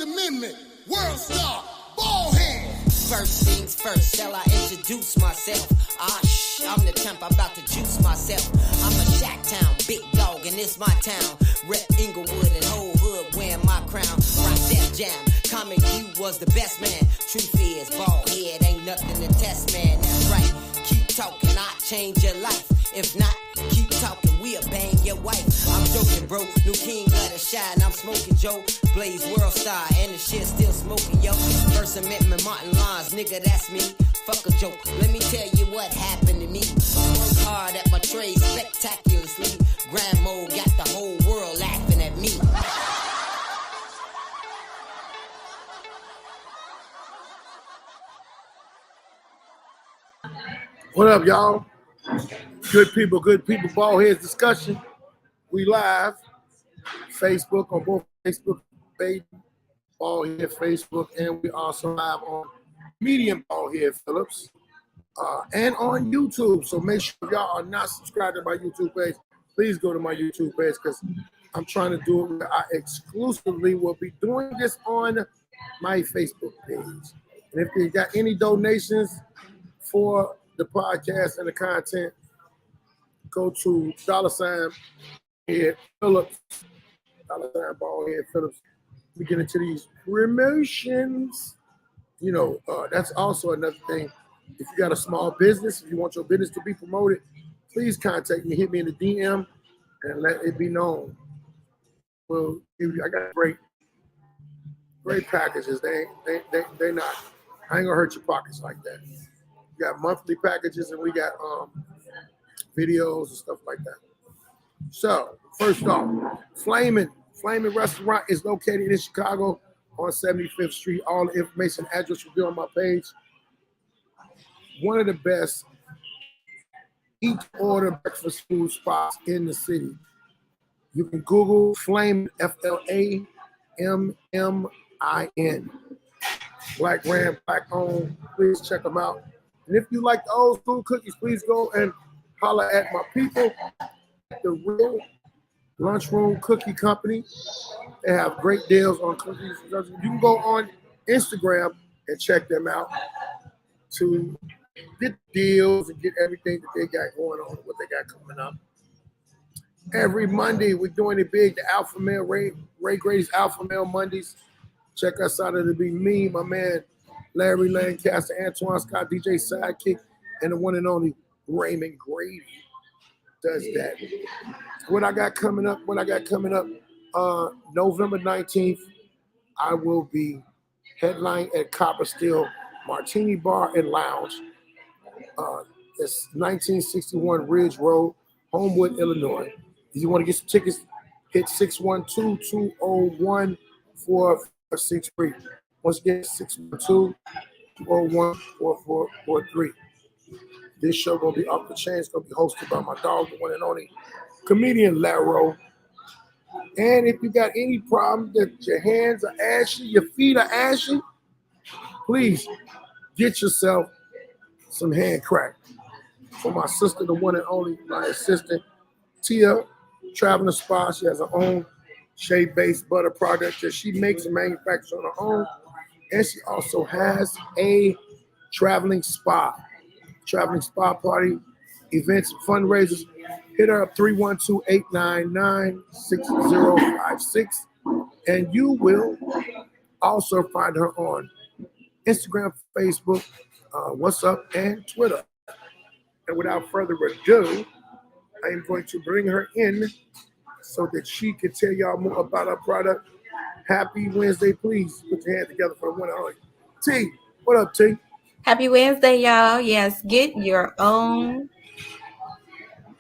Amendment, world star, bald head. First things first, shall I introduce myself? I'm the temp, I'm about to juice myself. I'm a Shacktown big dog, and it's my town. Rep Inglewood and whole hood wearing my crown. Rock that jam, Comic View was the best man. Truth is, bald head ain't nothing to test, man. That's right, keep talking, I'll change your life. If not, keep talking, we'll bang your wife. I'm joking, bro, new king got a shine. I'm smoking, Joe, Blaze world star, and the shit still smoking, yo. First Amendment, Martin Lawrence, nigga, that's me. Fuck a joke, let me tell you what happened to me. Work hard at my trade spectaculously. Grandma got the whole world laughing at me. What up, y'all? Good people, BALDHEAD'S Discussion. We live. Facebook on both Facebook page, BALDHEAD Facebook, and we also live on Medium BALDHEAD Phillips, and on YouTube. So make sure if y'all are not subscribed to my YouTube page, please go to my YouTube page because I'm trying to do it where I exclusively will be doing this on my Facebook page. And if you got any donations for the podcast and the content, go to $Head Phillips, $Baldhead Phillips. We get into these promotions. You know, that's also another thing. If you got a small business, if you want your business to be promoted, please contact me. Hit me in the DM and let it be known. Well, I got great packages. They not. I ain't gonna hurt your pockets like that. We got monthly packages and we got videos and stuff like that. So first off, Flamin' Restaurant is located in Chicago on 75th Street. All the information, address will be on my page. One of the best eat-order breakfast food spots in the city. You can Google Flamin', Flamin'. Black ran, black owned. Please check them out. And if you like the old school cookies, please go and holler at my people at the Real Lunchroom Cookie Company. They have great deals on cookies. You can go on Instagram and check them out to get deals and get everything that they got going on, what they got coming up. Every Monday, we're doing it big, the Alpha Male, Ray Grady's Alpha Male Mondays. Check us out. It'll be me, my man, Larry Lancaster, Antoine Scott, DJ Sidekick, and the one and only Raymond Grady does that. What I got coming up, November 19th, I will be headlining at Copper Steel Martini Bar and Lounge. It's 1961 Ridge Road, Homewood, Illinois. If you want to get some tickets, hit 612-201-4463. Once again, 612-201-4443. This show gonna be off the chain. It's gonna be hosted by my dog, the one and only comedian Laro. And if you got any problem that your hands are ashy, your feet are ashy, please get yourself some hand crack. For my sister, the one and only, my assistant, Tia, Traveling Spa. She has her own shea-based butter product that she makes and manufactures on her own. And she also has a traveling spa party, events, and fundraisers. Hit her up 312-899-6056. And you will also find her on Instagram, Facebook, WhatsApp, and Twitter. And without further ado, I am going to bring her in so that she can tell y'all more about her product. Happy Wednesday. Please put your hands together for the one and only T. What up, T? Happy Wednesday, y'all. Yes, get your own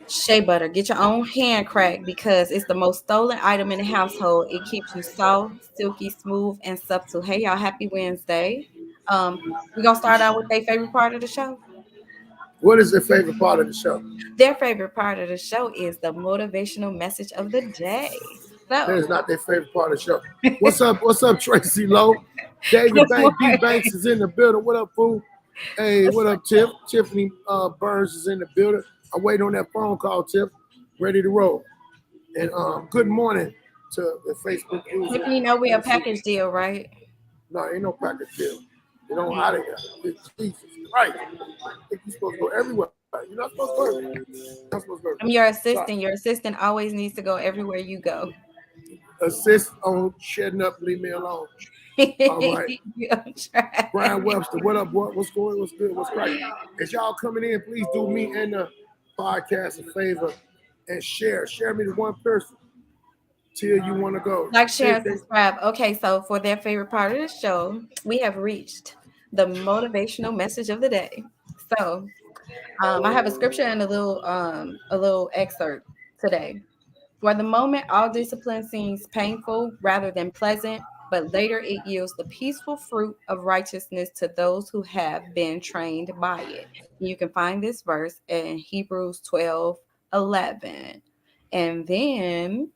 shea butter. Get your own hand crack because it's the most stolen item in the household. It keeps you soft, silky, smooth, and subtle. Hey, y'all. Happy Wednesday. We're going to start out with their favorite part of the show. What is their favorite part of the show? Their favorite part of the show is the motivational message of the day. That is not their favorite part of the show. What's up, Tracy Lowe? David D. Banks is in the building. What up, fool? Hey, what up, Tiff? Tiffany Burns is in the building. I wait on that phone call, Tiff. Ready to roll. And good morning to the Facebook user. If you know we a package deal, right? No, ain't no package deal. You know, out of here. Jesus Christ. I think you're supposed to go everywhere. You're not supposed to go. You're not supposed to go. I'm your Sorry. assistant. Your assistant always needs to go everywhere you go. Assist on shutting up, leave me alone. All right. Brian Webster, what up, boy? What's going? What's good? What's right? As y'all coming in, please do me and the podcast a favor and share. Share me to one person till you want to go. Like, share, and subscribe. Okay, so for their favorite part of the show, we have reached the motivational message of the day. So I have a scripture and a little excerpt today. For the moment, all discipline seems painful rather than pleasant, but later it yields the peaceful fruit of righteousness to those who have been trained by it. You can find this verse in Hebrews 12:11. And then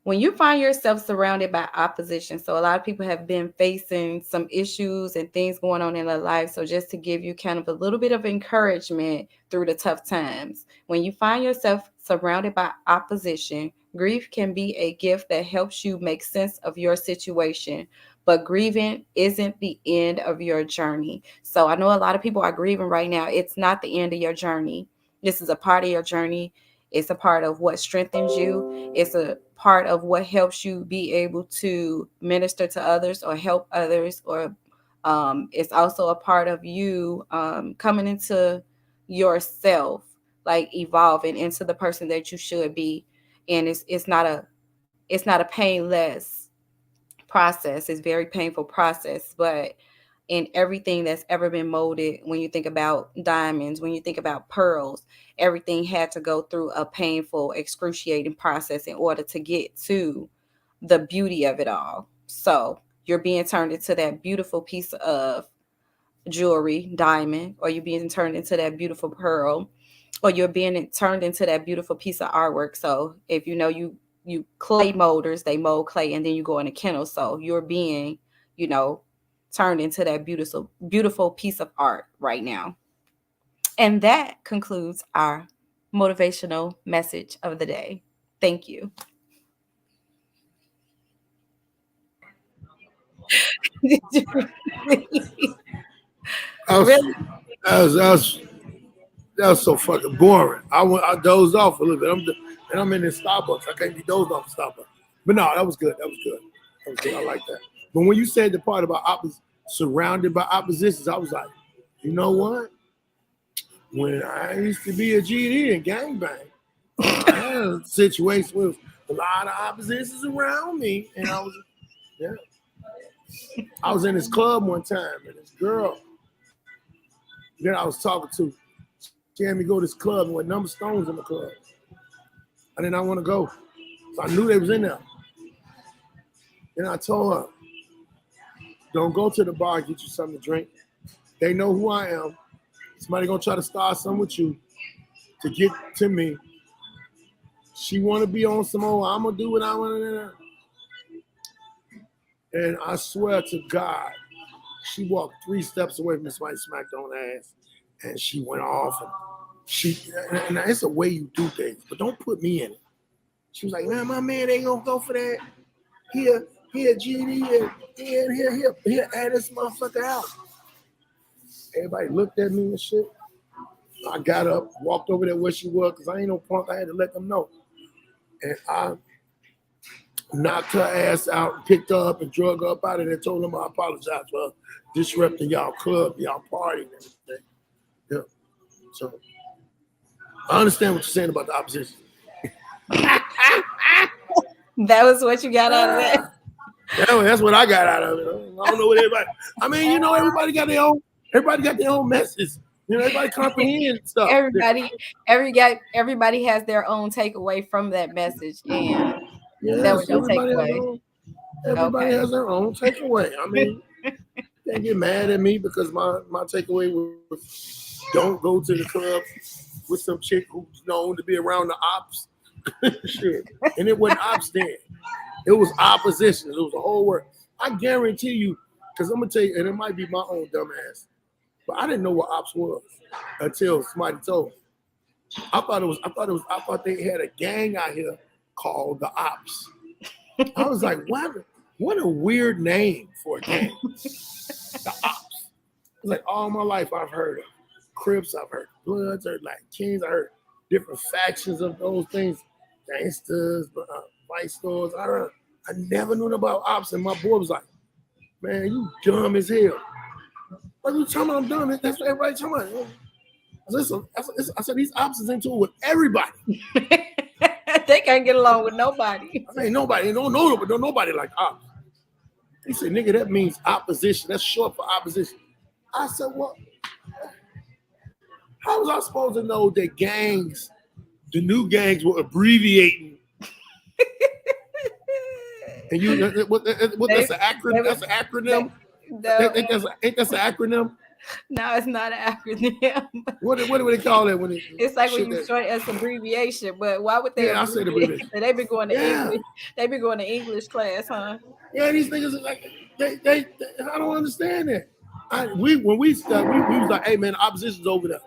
when you find yourself surrounded by opposition, so a lot of people have been facing some issues and things going on in their life. So just to give you kind of a little bit of encouragement through the tough times, when you find yourself surrounded by opposition, grief can be a gift that helps you make sense of your situation. But grieving isn't the end of your journey. So I know a lot of people are grieving right now. It's not the end of your journey. This is a part of your journey. It's a part of what strengthens you. It's a part of what helps you be able to minister to others or help others. Or it's also a part of you coming into yourself, like evolving into the person that you should be. And it's not a painless process. It's a very painful process, but in everything that's ever been molded, when you think about diamonds, when you think about pearls, everything had to go through a painful, excruciating process in order to get to the beauty of it all. So you're being turned into that beautiful piece of jewelry, diamond, or you're being turned into that beautiful pearl, or you're being turned into that beautiful piece of artwork. So if you clay molders, they mold clay and then you go in a kennel. So you're being, turned into that beautiful piece of art right now. And that concludes our motivational message of the day. Thank you. Really? That was so fucking boring. I dozed off a little bit. I'm in this Starbucks. I can't be dozed off Starbucks. But no, that was good. I like that. But when you said the part about surrounded by oppositions, I was like, you know what? When I used to be a GD and gangbang, I had a situation with a lot of oppositions around me, and I was in this club one time, and this girl that I was talking to, she had me go to this club, and with number stones in the club. I did not want to go, so I knew they was in there. And I told her, don't go to the bar, get you something to drink. They know who I am. Somebody gonna try to start something with you to get to me. She wanna be on some old, I'm gonna do what I wanna do. And I swear to God, she walked 3 steps away from me, somebody smacked on her ass, and she went off. And it's a way you do things, but don't put me in it. She was like, man, my man ain't gonna go for that. Here, GD, here, add this motherfucker out. Everybody looked at me and shit. I got up, walked over there where she was, because I ain't no punk. I had to let them know. And I knocked her ass out, picked her up, and drug her up out of there, told them I apologize for disrupting y'all club, y'all party, and everything. Yeah. So I understand what you're saying about the opposition. That was what you got out of that? Yeah, that's what I got out of it. I don't know what everybody. I mean, everybody got their own message. Everybody comprehend stuff. Everybody has their own takeaway from that message, and that was your takeaway. Everybody has their own takeaway. I mean, they get mad at me because my takeaway was don't go to the club with some chick who's known to be around the ops. Shit. And it wasn't ops then. It was opposition. It was a whole word. I guarantee you, because I'm gonna tell you, and it might be my own dumb ass, but I didn't know what ops was until somebody told me. I thought they had a gang out here called the Ops. I was like, what a weird name for a gang. The Ops. It's like all my life I've heard of Crips, I've heard Bloods, I've heard like Kings, I heard different factions of those things, gangsters, vice stores. I never knew about Ops, and my boy was like, man, you dumb as hell. What are you talking about? I'm dumb. That's what everybody's talking about. I said, these Ops is into it with everybody. They can't get along with nobody. I mean, nobody, don't nobody like Ops. He said, nigga, that means opposition. That's short for opposition. I said, what? How was I supposed to know that gangs, the new gangs, were abbreviating? And you, what that's an acronym? That's an acronym? Ain't that an acronym? No, it's not an acronym. What do they call that when it? It's like when you short as abbreviation. But why would they? Yeah, I said abbreviation. They been going to English. They been going to English class, huh? Yeah, these niggas are like they I don't understand that. When we started, we was like, hey man, the opposition's over there.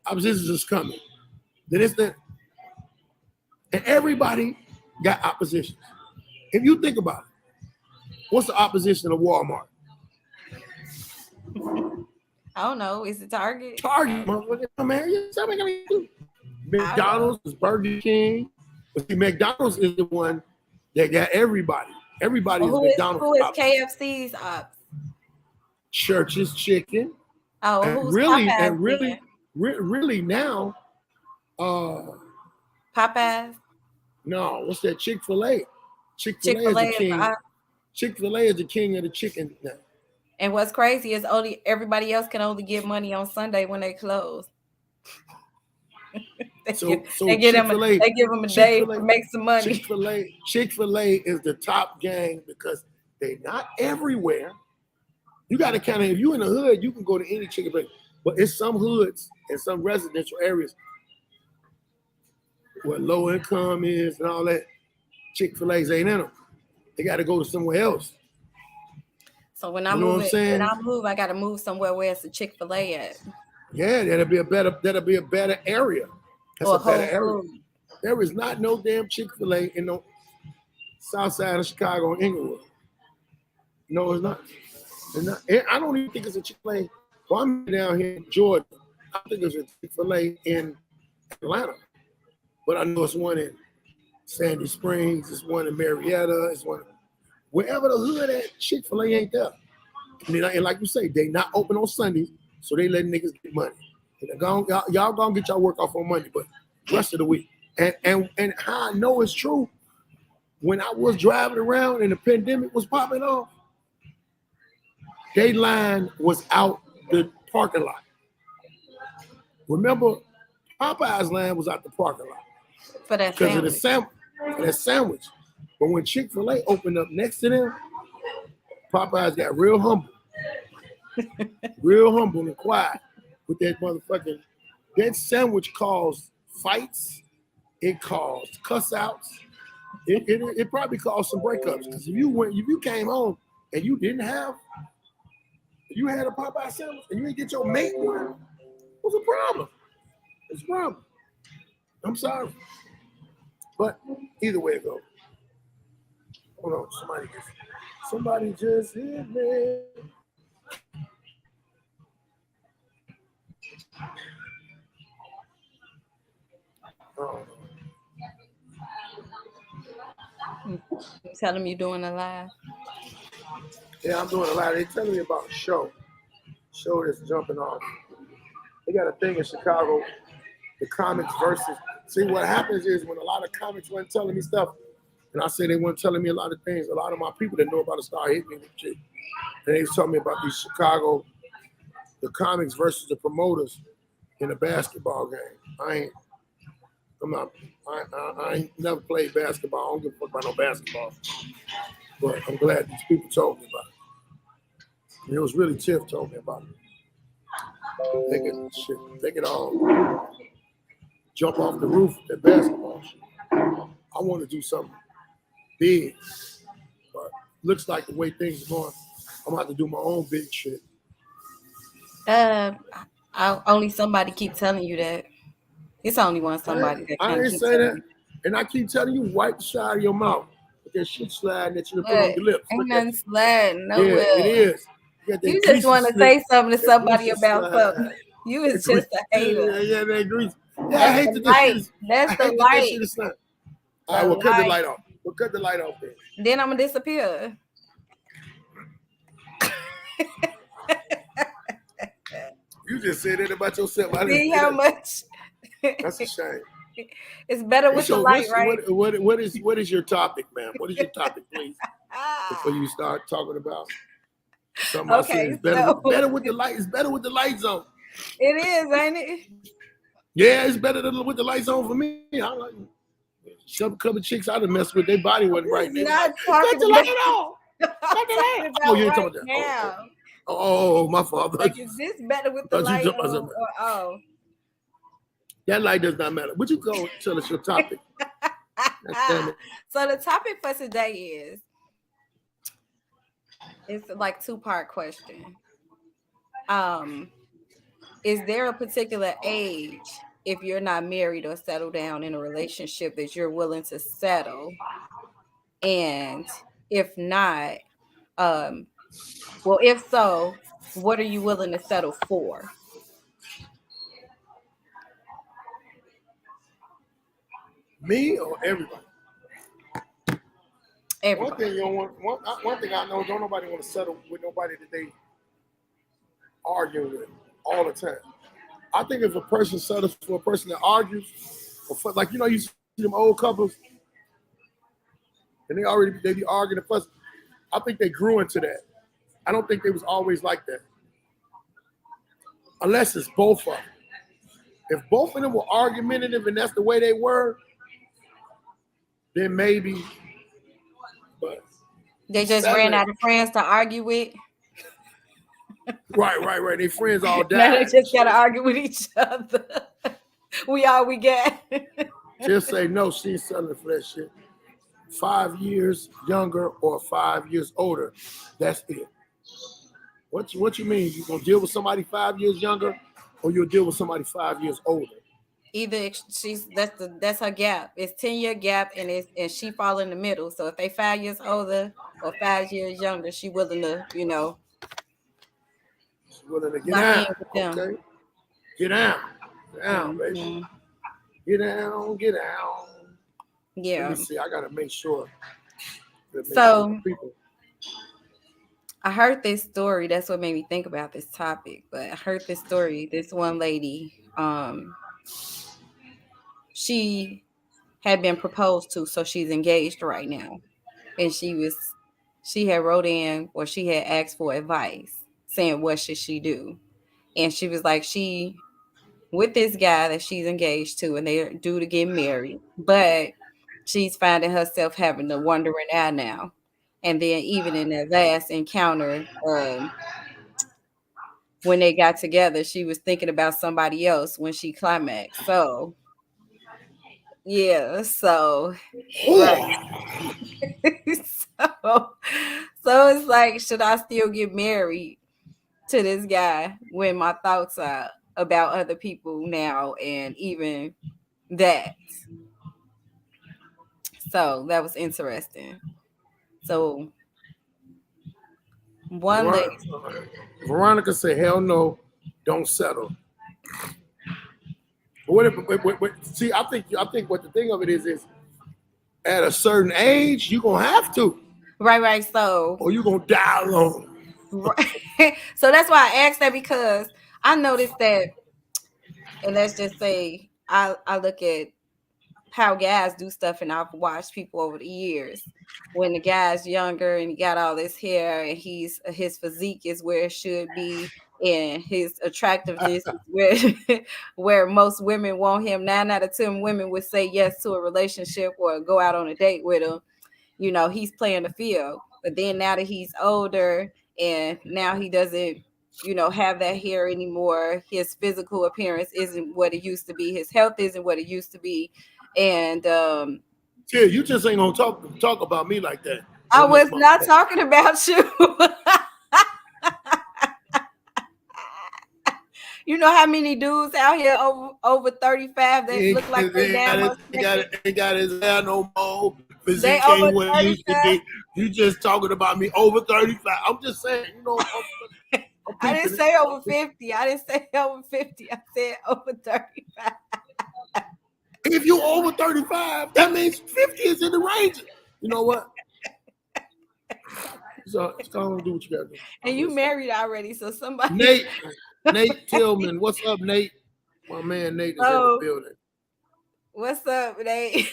Opposition's just coming. Then it's that, and everybody got oppositions. If you think about it, what's the opposition of Walmart? I don't know. Is it Target? Target, motherfucker. Man, McDonald's is Burger King. But see, McDonald's is the one that got everybody. Everybody is McDonald's. Who is KFC's ops? Church's Chicken. Oh, and who's really, Popeyes and really, really now, Popeyes? No, what's that? Chick-fil-A. Chick-fil-A is the king. Chick-fil-A is the king of the chicken now. And what's crazy is everybody else can only get money on Sunday when they close. they give them a day to make some money. Chick-fil-A is the top gang because they're not everywhere. You got to kind of, if you're in the hood, you can go to any Chick-fil-A. But it's some hoods and some residential areas where low income is and all that. Chick-fil-A's ain't in them. They got to go to somewhere else. So when I move, I got to move somewhere where it's a Chick-fil-A at. Yeah, that'll be a better area. That's a better area. There is not no damn Chick-fil-A in the south side of Chicago and Inglewood. No, it's not. I don't even think it's a Chick-fil-A. Well, I'm down here in Georgia. I think it's a Chick-fil-A in Atlanta. But I know it's one in Sandy Springs, it's one in Marietta, it's one wherever the hood at, Chick-fil-A ain't there. And like you say, they not open on Sundays, so they let niggas get money. And y'all gonna get y'all work off on Monday, but the rest of the week. And how I know it's true, when I was driving around and the pandemic was popping off, they line was out the parking lot. Remember, Popeye's line was out the parking lot. For that sandwich. But when Chick-fil-A opened up next to them, Popeyes got real humble. Real humble and quiet with that motherfucking. That sandwich caused fights. It caused cuss outs. It probably caused some breakups. Because if you came home and you had a Popeye sandwich and you didn't get your mate one, what's the problem? It's a problem. I'm sorry. But either way it goes. Hold on, somebody just hit me. Tell them you're doing a live. Yeah, I'm doing a live. They're telling me about a show that's jumping off. They got a thing in Chicago, the comics versus. See, what happens is when a lot of comics weren't telling me stuff, and I say they weren't telling me a lot of things, a lot of my people that know about it start hitting me with shit. And they was telling me about these Chicago, the comics versus the promoters in a basketball game. I ain't never played basketball. I don't give a fuck about no basketball. But I'm glad these people told me about it. And it was really Tiff told me about it. They could all jump off the roof at basketball shit. I want to do something big, but looks like the way things are going, I'm gonna have to do my own big shit. Only somebody keep telling you that. It's only one somebody that I can't didn't keep say telling that. And I keep telling you, wipe the side of your mouth. But that shit sliding that you put on Look, your lips. ain't Look at nothing it. sliding Yeah, nowhere. it is. You, got that You just greasy want to slip, say something to that somebody greasy about slide. something. You is That grease- just a hater. Yeah, that grease. Yeah, I That's hate the that this shit light. is. That's I the hate that light. shit is sliding. All right, The we'll cut the light. light off. We'll cut the light off then. Then I'm gonna disappear. You just said that about yourself. I didn't See say how that. much? That's a shame. It's better with What's the your, light, right? what is your topic, man? What is your topic, please? Before you start talking about something I said Okay, is better, so better with the light. It's better with the lights on. it is, ain't it? Yeah, it's better than with the lights on for me. I like some couple chicks I done messed with, their body wasn't right. They was Not like, talking cut the about, light on. Cut the light on. about Oh, you ain't right talking about that. now. Oh, my fault. Like, is this better with the light on? Or, oh. That light does not matter. Would you go tell us your topic? So the topic for today is, it's like 2-part question. Is there a particular age, if you're not married or settled down in a relationship, that you're willing to settle? And if not, well, if so, what are you willing to settle for? Me or everybody? Everybody. One thing I know, don't nobody want to settle with nobody that they argue with all the time. I think if a person settles for a person that argues, or for, like, you see them old couples, and they be arguing and fussing. I think they grew into that. I don't think they was always like that. Unless it's both of them. If both of them were argumentative and that's the way they were, then maybe. But they just ran out of friends to argue with. Right. They friends all died. Now they just gotta argue with each other. We all we get. Just say no, she's selling for that shit. 5 years younger or 5 years older. That's it. What you mean? You gonna deal with somebody 5 years younger, or you'll deal with somebody 5 years older? Either that's her gap. It's 10-year gap, and she fall in the middle. So if they 5 years older or 5 years younger, she willing to, She's willing to get lock in out. with them. Okay. Get down, baby. Get down. Yeah. Let me see. I gotta make sure. So I heard this story. That's what made me think about this topic. But I heard this story. This one lady, she had been proposed to, so she's engaged right now. And she had wrote in, or she had asked for advice, saying what should she do. And she was like, she with this guy that she's engaged to, and they're due to get married, but she's finding herself having to wondering out now. And then even in that last encounter, when they got together, she was thinking about somebody else when she climaxed. So yeah, so right. so it's like, should I still get married to this guy when my thoughts are about other people now, and even that? So that was interesting. So one lady, Veronica said, "Hell no, don't settle." What see, I think what the thing of it is at a certain age you're gonna have to. Right. So, or you're gonna die alone. Right. So that's why I asked that, because I noticed that, and let's just say I look at how guys do stuff, and I've watched people over the years. When the guy's younger and he got all this hair, and his physique is where it should be, and his attractiveness is where most women want him. 9 out of 10 women would say yes to a relationship or go out on a date with him. He's playing the field. But then now that he's older, and now he doesn't, have that hair anymore, his physical appearance isn't what it used to be. His health isn't what it used to be. And yeah, you just ain't gonna talk about me like that. I was not talking about you. You know how many dudes out here over 35 that He look like ain't, they ain't, damn got much ain't got his hair no more. They Physique over ain't what it used to 35. be. You just talking about me over 35. I'm just saying, I'm I didn't peeping say it. over 50. I didn't say over 50. I said over 35. If you over 35, that means 50 is in the range. You know what? So it's going to do what you got to do. And you married already, so somebody. Nate Tillman, what's up, Nate? My man Nate is in the building. What's up, Nate?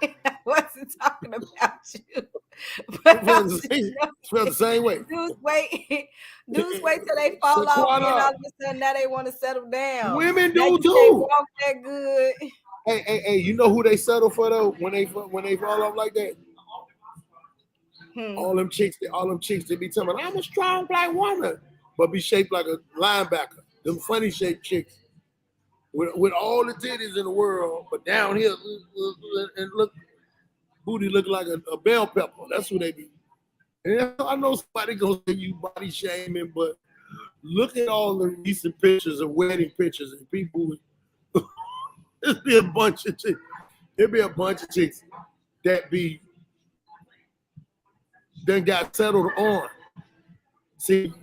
I wasn't talking about you. Felt the same way. Dudes wait till they fall off, and all of a sudden now they want to settle down. Women now do you too. Can't walk that good. Hey, you know who they settle for though? When they fall off like that? All them chicks, they be telling me, I'm a strong black woman, but be shaped like a linebacker. Them funny shaped chicks with all the titties in the world, but down here and look, booty look like a bell pepper. That's who they be. And I know somebody gonna say you body shaming, but look at all the recent pictures of wedding pictures and people. There'd be a bunch of chicks. There'd be a bunch of chicks that be then got settled on. See,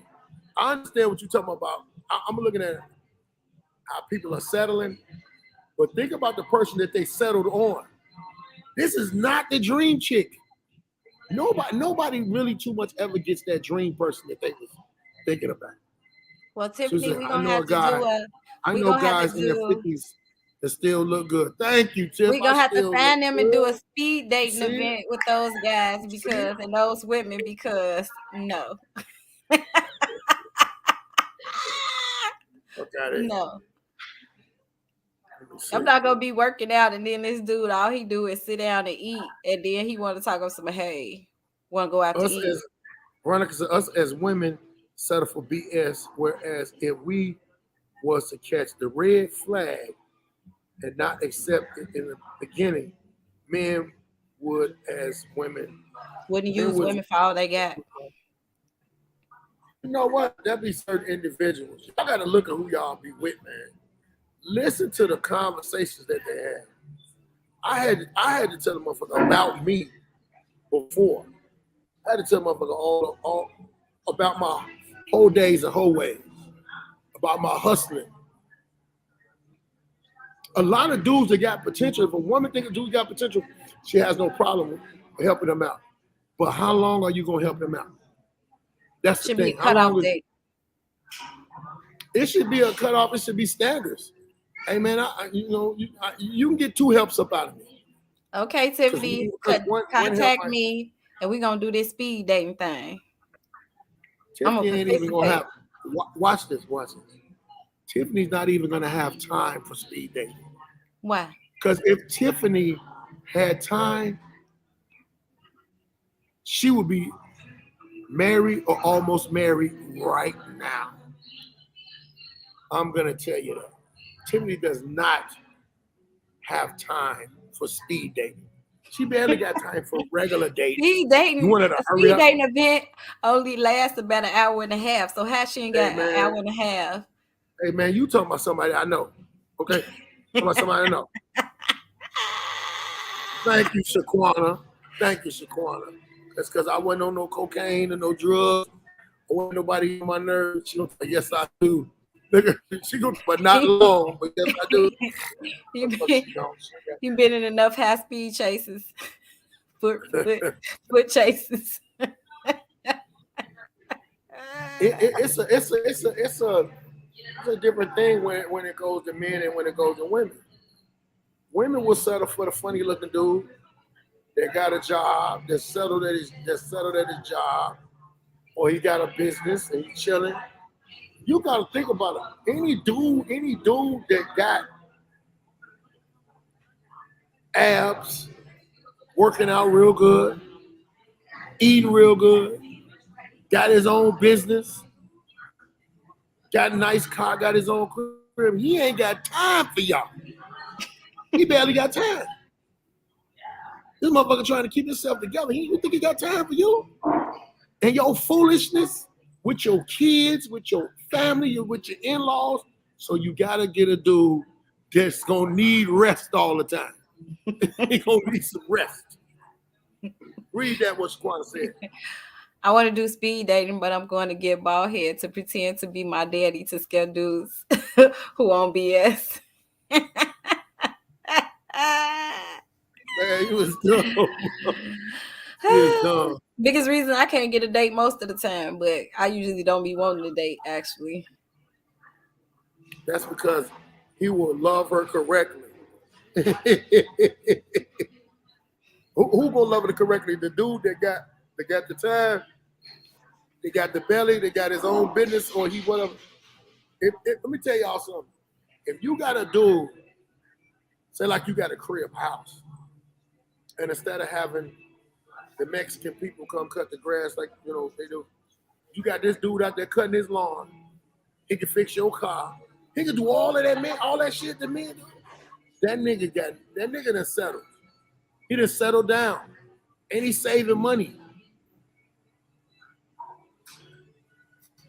I understand what you're talking about. I'm looking at how people are settling, but think about the person that they settled on. This is not the dream chick. Nobody really too much ever gets that dream person that they was thinking about. Well, Tiffany, we're I know guys in their 50s that still look good. Thank you, Tiff. We're gonna have to find them and do a speed dating event with those guys and those women because no. No. I'm not gonna be working out and then this dude, all he do is sit down and eat, and then he want to talk about some hey, want to go out to eat. Us as women settle for BS, whereas if we was to catch the red flag and not accept it in the beginning, men would, as women, wouldn't use women for all they got. You know what? There'll be certain individuals. Y'all gotta look at who y'all be with, man. Listen to the conversations that they have. I had to tell them motherfucker about me before. I had to tell them motherfucker all about my whole days and whole ways, about my hustling. A lot of dudes that got potential, if a woman thinks a dude got potential, she has no problem with helping them out. But how long are you gonna help them out? That's the thing. How long it should be a cutoff. It should be standards. Hey man, you can get 2 helps up out of me. Okay, Tiffany, contact me, and we're gonna do this speed dating thing. Tiffany ain't even gonna have. Watch this. Tiffany's not even gonna have time for speed dating. Why? Because if Tiffany had time, she would be married or almost married right now. I'm gonna tell you that. Tiffany does not have time for speed dating. She barely got time for regular dating. Speed dating, speed dating event only lasts about an hour and a half. So how she ain't got an hour and a half? Hey man, you talking about somebody I know? Okay, talking about somebody I know. Thank you, Shaquana. That's because I wasn't on no cocaine or no drugs. I wasn't nobody on my nerves. She gonna say, yes, I do. She gonna, but not long. But yes, I do. You've been in enough high-speed chases, foot chases. It's a different thing when it goes to men and when it goes to women. Women will settle for the funny-looking dude that got a job, that's settled at his job, or he got a business and he's chilling. You gotta think about it. Any dude that got abs, working out real good, eating real good, got his own business, got a nice car, got his own crib, he ain't got time for y'all. He barely got time. This motherfucker trying to keep himself together. You think he got time for you? And your foolishness with your kids, with your family, with your in-laws, So you gotta get a dude that's gonna need rest all the time. He gonna need some rest. Read that what Squatter said. I want to do speed dating, but I'm going to get bald head to pretend to be my daddy to scare dudes who on BS. Man, you was dumb. You was dumb. Biggest reason I can't get a date most of the time, but I usually don't be wanting to date, actually. That's because he will love her correctly. Who gonna love her correctly? The dude that got the time, they got the belly, they got his own business, or he whatever. Let me tell y'all something. If you got a dude, say like you got a crib house, and instead of having the Mexican people come cut the grass like they do, you got this dude out there cutting his lawn. He can fix your car. He can do all of that, man, all that shit that men do. That nigga done settled. He done settled down. And he's saving money.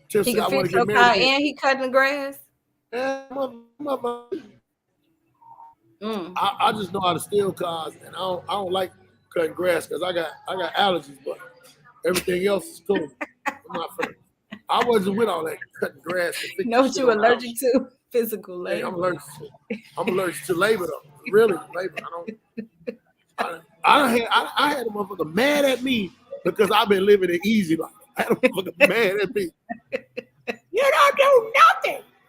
He can fix your car and he cutting the grass? I just know how to steal cars, and I don't like cutting grass because I got allergies, but everything else is cool. I wasn't with all that cutting grass. You know what you're allergic to? Physical labor. Hey, I'm allergic to labor though. Really, labor. I had a motherfucker mad at me because I've been living an easy life. I had a motherfucker mad at me. You don't do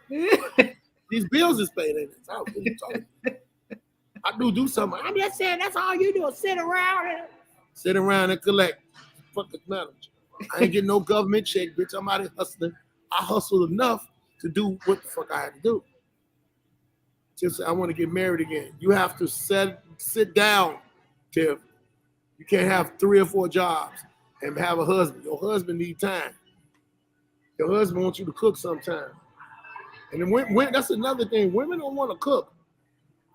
nothing. These bills is paid in it. I do something. I'm just saying that's all you do is sit around and collect. Fuck the matter. I ain't getting no government check, bitch. I'm out here hustling. I hustled enough to do what the fuck I had to do. Just I want to get married again. You have to sit down, Tiff. You can't have 3 or 4 jobs and have a husband. Your husband need time. Your husband wants you to cook sometime. And then that's another thing. Women don't want to cook.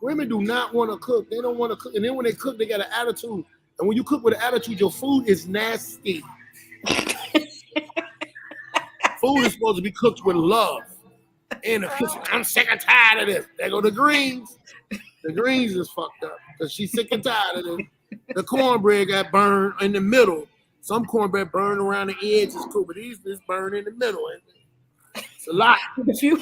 Women do not want to cook. They don't want to cook. And then when they cook, they got an attitude. And when you cook with an attitude, your food is nasty. Food is supposed to be cooked with love. In the kitchen, I'm sick and tired of this. There go the greens. The greens is fucked up because she's sick and tired of this. The cornbread got burned in the middle. Some cornbread burned around the edge is cool, but these burned in the middle. It's a lot. If you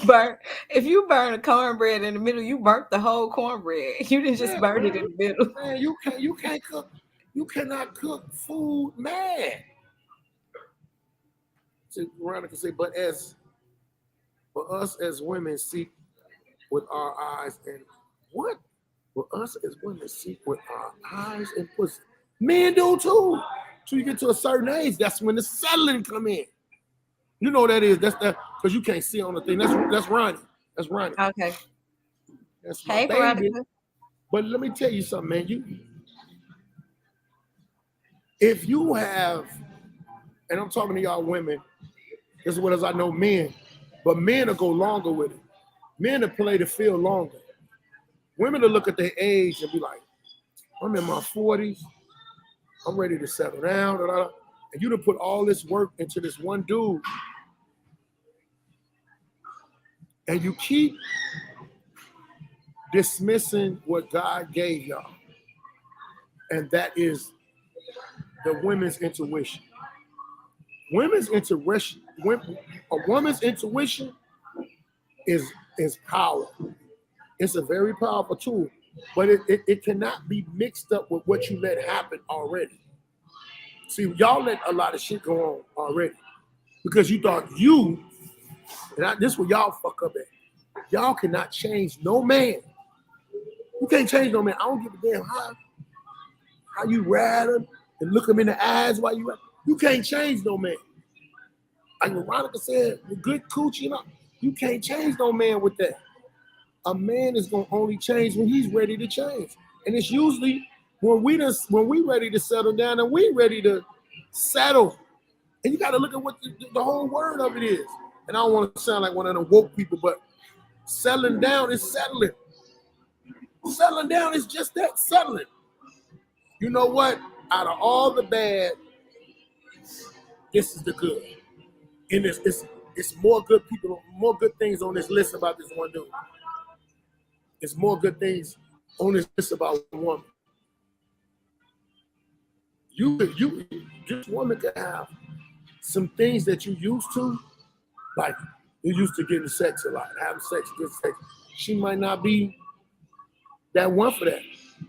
burn a cornbread in the middle, you burnt the whole cornbread. You didn't just burn it in the middle. Man, you can't cook. You cannot cook food, man. So Veronica say, but for us as women seek with our eyes and what? For us as women seek with our eyes and pussy. Men do too. So you get to a certain age, that's when the settling come in. You know what that is. That's that because you can't see on the thing. That's Ronnie. That's Ronnie. Okay. That's hey, Veronica. But let me tell you something, man. If you have, and I'm talking to y'all women, as well as I know men, but men will go longer with it. Men will play the field longer. Women will look at their age and be like, I'm in my 40s. I'm ready to settle down. And you done put all this work into this one dude. And you keep dismissing what God gave y'all. And that is the women's intuition. A woman's intuition is power. It's a very powerful tool, but it cannot be mixed up with what you let happen already. See, y'all let a lot of shit go on already because you thought this is where y'all fuck up at. Y'all cannot change no man. You can't change no man. I don't give a damn how you ride him and look him in the eyes while you ride. You can't change no man. Like Veronica said, the good coochie, you can't change no man with that. A man is gonna only change when he's ready to change, and it's usually when we ready to settle down and we ready to settle. And you got to look at what the whole word of it is. And I don't want to sound like one of the woke people, but settling down is settling. Settling down is just that, settling. You know what? Out of all the bad, this is the good. And it's more good people, more good things on this list about this one dude. It's more good things on this list about one woman. This woman can have some things that you used to, like you used to getting sex a lot, having sex, good sex. She might not be that one for that,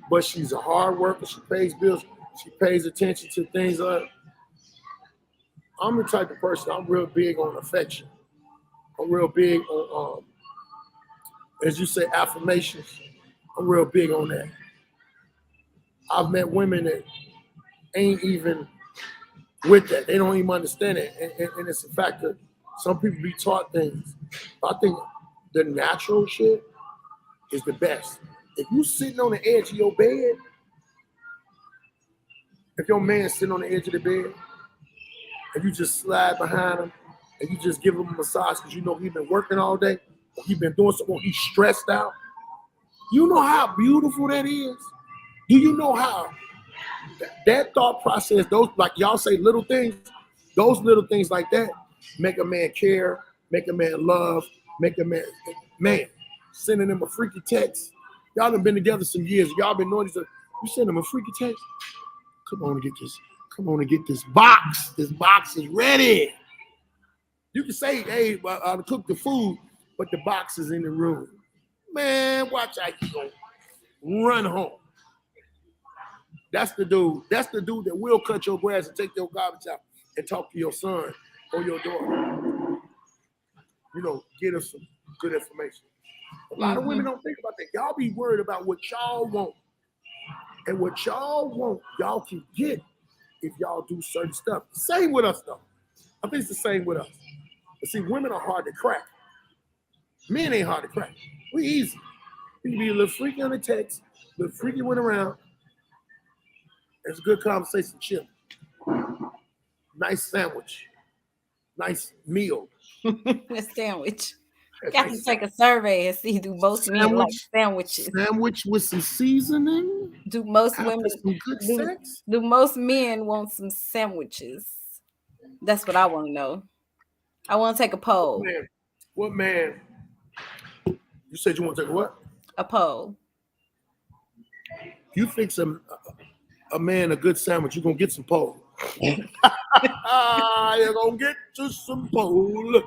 but she's a hard worker. She pays bills. She pays attention to things. I'm the type of person, I'm real big on affection. I'm real big on, as you say, affirmations. I'm real big on that. I've met women that ain't even with that. They don't even understand it. And it's a fact that some people be taught things. I think the natural shit is the best. If you sitting on the edge of your bed, if your man's sitting on the edge of the bed, and you just slide behind him, and you just give him a massage because you know he's been working all day, or he's been doing something, he's stressed out. You know how beautiful that is? Do you know how that thought process, those, like y'all say, little things, those little things like that make a man care, make a man love, make a man, sending him a freaky text. Y'all done been together some years. Y'all been knowing each other. You send him a freaky text. Come on and get this. Come on and get this box. This box is ready. You can say, hey, I'll cook the food, but the box is in the room. Man, watch how you gonna run home. That's the dude. That's the dude that will cut your grass and take your garbage out and talk to your son or your daughter. You know, get us some good information. A lot of women don't think about that. Y'all be worried about what y'all want. And what y'all want, y'all can get if y'all do certain stuff. Same with us, though. I think it's the same with us. But see, women are hard to crack. Men ain't hard to crack. We easy. We can be a little freaky on the text, a little freaky went around. It's a good conversation, chill. Nice sandwich. Nice meal. A sandwich. Got to take a survey and see, do most men like sandwiches? Sandwich with some seasoning? Do most After women some good sex? do most men want some sandwiches? That's what I want to know. I want to take a poll. What man? You said you want to take a what? A poll. You fix a man a good sandwich, you're going to get some pole. You're going to get you some pole.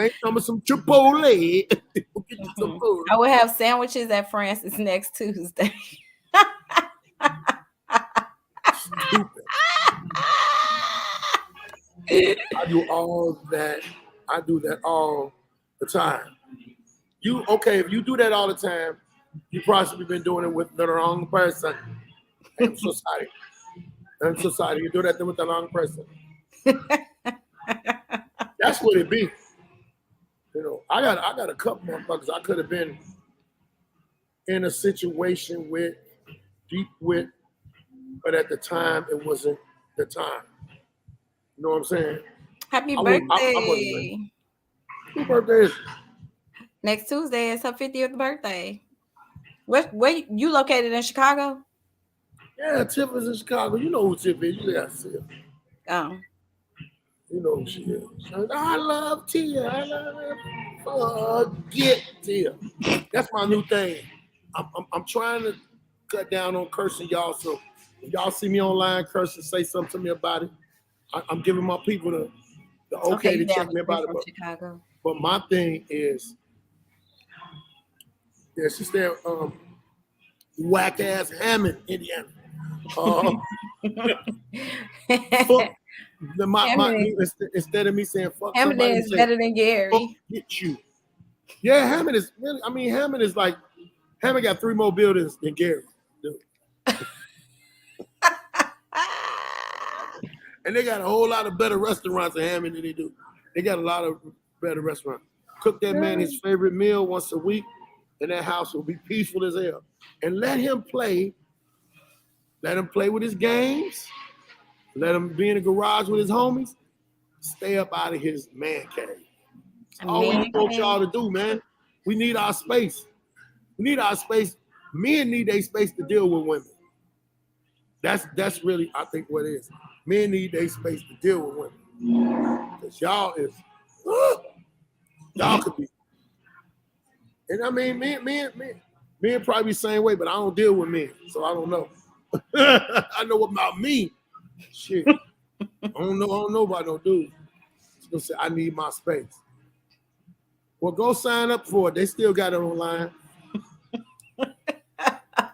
Ain't coming some Chipotle. Get you some pole. I will have sandwiches at Francis next Tuesday. Stupid. I do all that. I do that all the time. If you do that all the time, you possibly been doing it with the wrong person. I'm so sorry. You do that with the wrong person. That's what it be. You know, I got a couple motherfuckers I could have been in a situation with, deep with, but at the time it wasn't the time. You know what I'm saying? Happy birthday. Whose birthday is it? Next Tuesday is her 50th birthday. Where you located in Chicago? Yeah, Tiff is in Chicago. You know who Tiff is. You got to see her. Oh. You know who she is. I love Tia. I love her. Forget Tia. That's my new thing. I'm trying to cut down on cursing y'all. So if y'all see me online cursing, say something to me about it. I'm giving my people the okay to check me about it. But my thing is, yeah, she's there, whack ass Hammond, Indiana. Instead of me saying fuck Hammond somebody, is better than Gary. Fuck, get you. Yeah, Hammond is really. I mean, Hammond got 3 more buildings than Gary. Dude. And they got a whole lot of better restaurants in Hammond than they do. They got a lot of better restaurants. Cook that man his favorite meal once a week, and that house will be peaceful as hell. And let him play. Let him play with his games. Let him be in the garage with his homies. Stay up out of his man cave. That's all we want y'all to do, man. We need our space. We need our space. Men need their space to deal with women. That's really, I think, what it is. Men need their space to deal with women. Because y'all is, Y'all could be. And I mean, men probably the same way, but I don't deal with men, so I don't know. I know about me. Shit. I don't know about no dude. Just gonna say I need my space. Well, go sign up for it. They still got it online.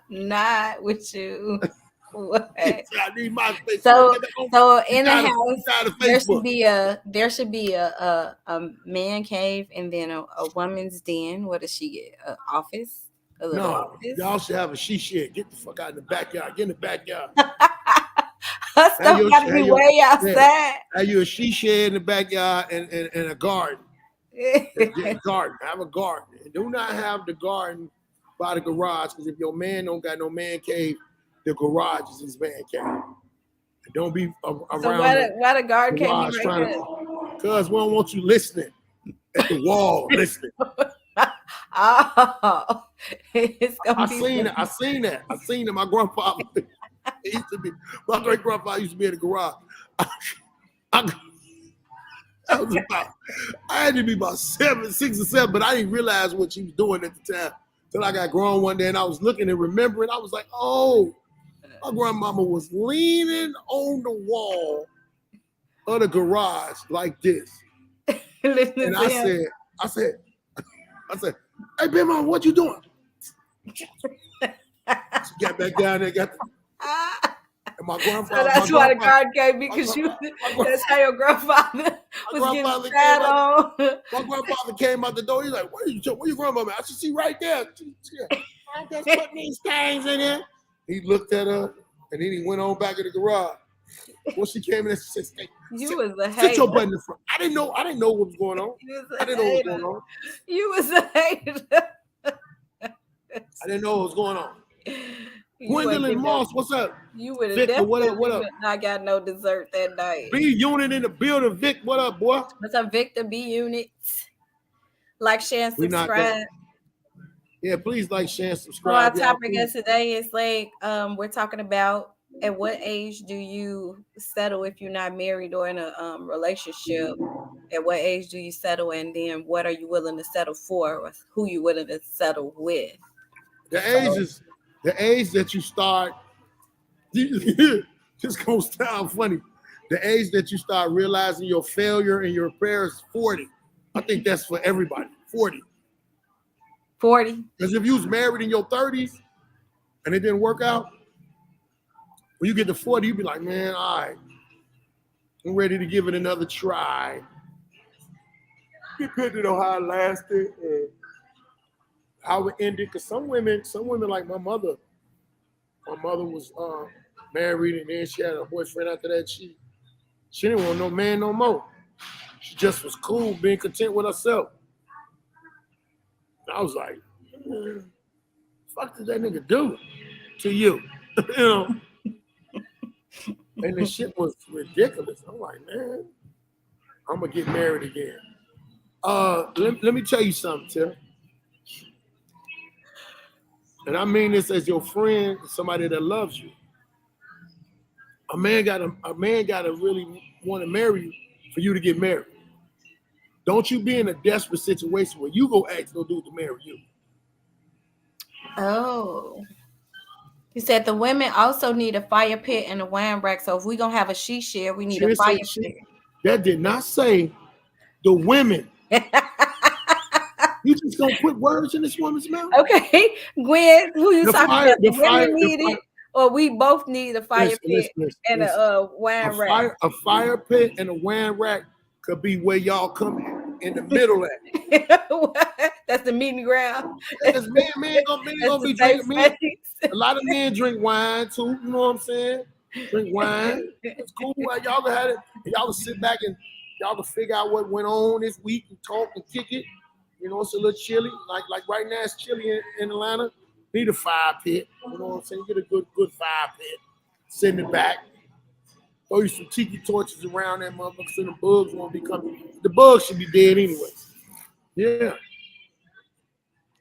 Not with you. What? I need my space. So in the house, there should be a man cave and then a woman's den. What does she get? An office? A little office? Y'all should have a she shed. Get the fuck out in the backyard. Get in the backyard. Her stuff got to be way outside. Have you a she shed in the backyard and a garden? Garden. Have a garden. And do not have the garden by the garage, because if your man don't got no man cave, the garage is his man cave. And don't be around. So why the garden cave be right there? Because we don't want you listening at the wall, listening. Oh, I seen that. My grandfather used to be. My great grandfather used to be in the garage. I had to be about 6 or 7, but I didn't realize what she was doing at the time. Till I got grown one day and I was looking and remembering. I was like, oh, my grandmama was leaning on the wall of the garage like this. And I said, hey, Big Mama, what you doing? She got back down there, and my grandfather. So that's why the garden came, because that's how your grandfather was getting fat on. My grandfather came out the door. He's like, where your grandmama at? I said, see right there. I'm just putting these things in there. He looked at her, and then he went on back in the garage. When she came in and said, you was a hater. Sit your butt in the front. I didn't know what was going on. I didn't know what was going on. You was a hater. I didn't know what was going on. Gwendolyn Moss, what's up? You would have definitely what up? Not got no dessert that night. B Unit in the building. Vic, what up, boy? What's up, Victor? B Unit. Like, share, and subscribe. Yeah, please like, share, and subscribe. So our topic of today is like, we're talking about at what age do you settle if you're not married or in a relationship? At what age do you settle, and then what are you willing to settle for, or who you willing to settle with? The age that you start, this gonna sound funny. The age that you start realizing your failure and your prayers is 40. I think that's for everybody. 40. 40. Because if you was married in your 30s and it didn't work out, when you get to 40, you be like, man, all right, I'm ready to give it another try. Depending on how it lasted and how it ended. Because some women like my mother was married, and then she had a boyfriend after that. She didn't want no man no more. She just was cool, being content with herself. And I was like, fuck did that nigga do to you? You know? And the shit was ridiculous. I'm like, man, I'm gonna get married again. Let me tell you something, Tim. And I mean this as your friend, somebody that loves you. A man gotta really want to marry you for you to get married. Don't you be in a desperate situation where you go ask no dude to marry you. Oh. He said the women also need a fire pit and a wine rack. So if we're gonna have a she share, we need a fire pit. That did not say the women. You just gonna put words in this woman's mouth? Okay, Gwen, who you talking about? The women need it, or we both need a fire pit and a wine rack. A fire pit and a wine rack could be where y'all come in the middle at. That's the meeting ground. Because men gonna be drinking. A lot of men drink wine too. You know what I'm saying? Drink wine. It's cool. Y'all can have it. Y'all can sit back and y'all can figure out what went on this week and talk and kick it. You know, it's a little chilly. Like right now, it's chilly in Atlanta. Need a fire pit. You know what I'm saying? Get a good fire pit. Sit in the back. Throw you some tiki torches around that motherfucker so the bugs won't be coming. The bugs should be dead anyway. Yeah.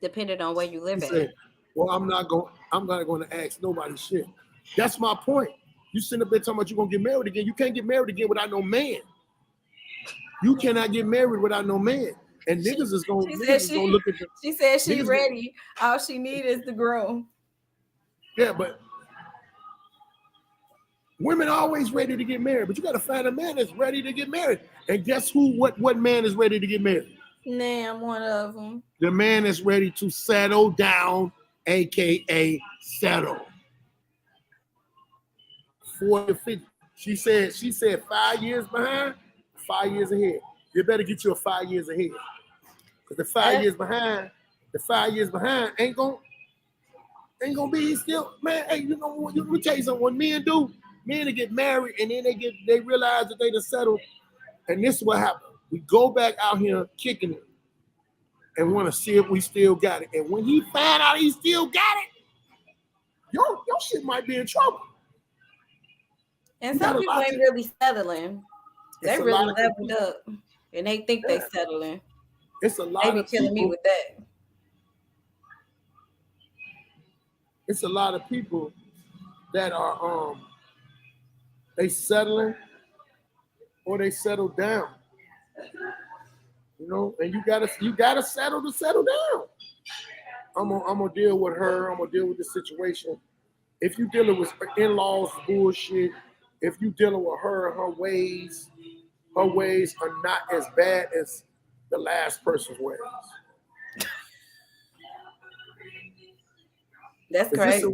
Depending on where you live at. Well, I'm not going to ask nobody shit. That's my point. You sitting up there talking about you're going to get married again. You can't get married again without no man. You cannot get married without no man. And niggas is gonna look at the. She said she niggas ready. All she need is the groom. Yeah, but women are always ready to get married, but you gotta find a man that's ready to get married. And guess who? What man is ready to get married? Nah, I'm one of them. The man that's ready to settle down, aka settle. 40 to 50. She said 5 years behind, 5 years ahead. You better get you a 5 years ahead. Because the 5 years behind ain't gonna be still, man. Hey, let me tell you something. When men to get married and then they realize that they done settled, and this is what happened. We go back out here kicking it and want to see if we still got it. And when he find out he still got it, your shit might be in trouble. And some people ain't really settling. They really leveled up, and they think they settling. It's a lot. They be killing me with that. It's a lot of people that are they settling or they settle down. You know, and you gotta settle to settle down. I'm gonna deal with her. I'm gonna deal with the situation. If you dealing with in-laws bullshit, if you dealing with her ways are not as bad as the last person's ways. That's crazy.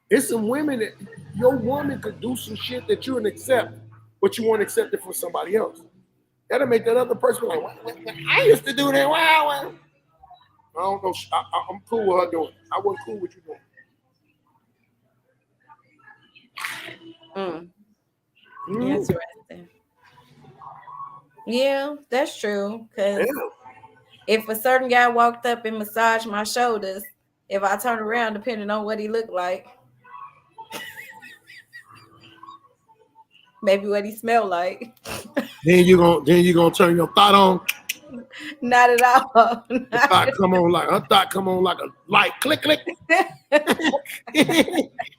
It's some women that your woman could do some shit that you wouldn't accept, but you won't accept it for somebody else. That'll make that other person like, I used to do that. Wow. I don't know. I'm cool with her doing it. I wasn't cool with you doing it. Interesting. Yeah, that's true. Because if a certain guy walked up and massaged my shoulders, if I turn around, depending on what he looked like, maybe what he smelled like. Then you gonna turn your thought on. Not at all. Her thought come on like a light. Click.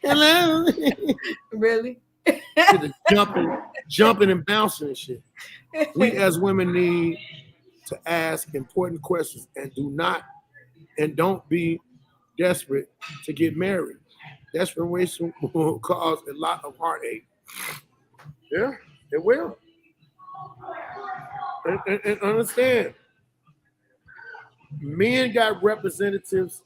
Hello. Really? Jumping and bouncing and shit. We as women need to ask important questions and don't be desperate to get married. Desperation will cause a lot of heartache. Yeah, it will. And understand, men got representatives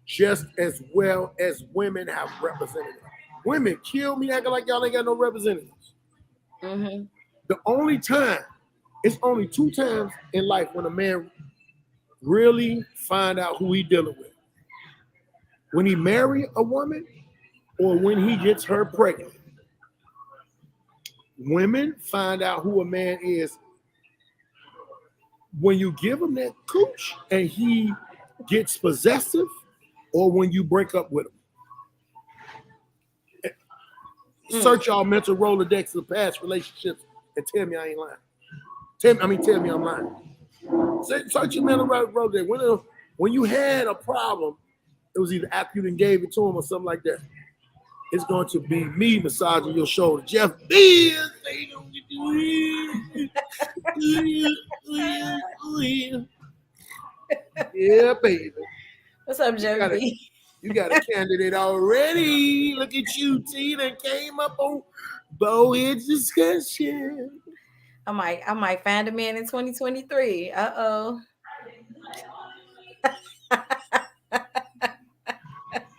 just as well as women have representatives. Women kill me acting like y'all ain't got no representatives. Mm-hmm. It's only 2 times in life when a man really find out who he dealing with. When he marry a woman or when he gets her pregnant. Women find out who a man is when you give him that cooch and he gets possessive, or when you break up with him. Search y'all mental Rolodex of past relationships and tell me I ain't lying. Tell me I'm lying. Search your mental Rolodex. When you had a problem, it was either after you done gave it to him or something like that. It's going to be me massaging your shoulder. Jeff B. Yeah, baby. What's up, Jeff B? You got a candidate already. Look at you, T. That came up on BALDHEAD'S Discussion. I might find a man in 2023. Uh-oh.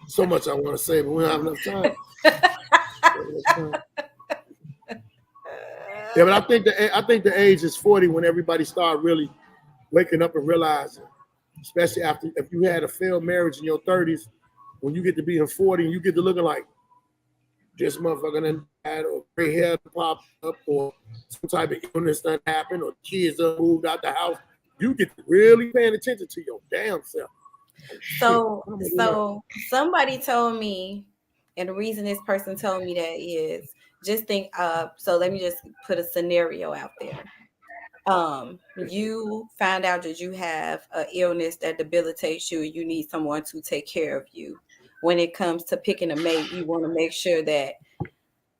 So much I want to say, but we don't have enough time. Yeah, but I think the age is 40 when everybody start really waking up and realizing, especially after if you had a failed marriage in your 30s, when you get to be in 40 and you get to looking like this motherfucker done died or gray hair popped up or some type of illness done happened or kids done moved out the house, you get to really paying attention to your damn self. So somebody told me, and the reason this person told me that is just think so let me just put a scenario out there. You find out that you have an illness that debilitates you, you need someone to take care of you. When it comes to picking a mate, you want to make sure that